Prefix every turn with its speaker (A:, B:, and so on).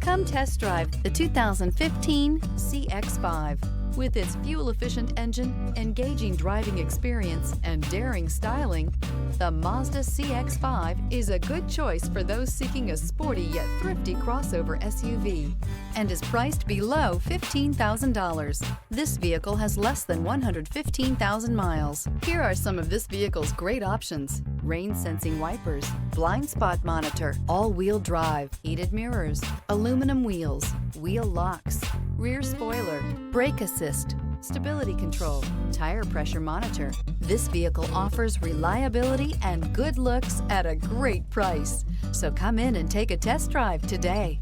A: Come test drive the 2015 CX-5. With its fuel-efficient engine, engaging driving experience, and daring styling, the Mazda CX-5 is a good choice for those seeking a sporty yet thrifty crossover SUV and is priced below $15,000. This vehicle has less than 115,000 miles. Here are some of this vehicle's great options: rain-sensing wipers, blind spot monitor, all-wheel drive, heated mirrors, aluminum wheels, wheel locks, rear spoiler, brake assist, stability control, tire pressure monitor. This vehicle offers reliability and good looks at a great price. So come in and take a test drive today.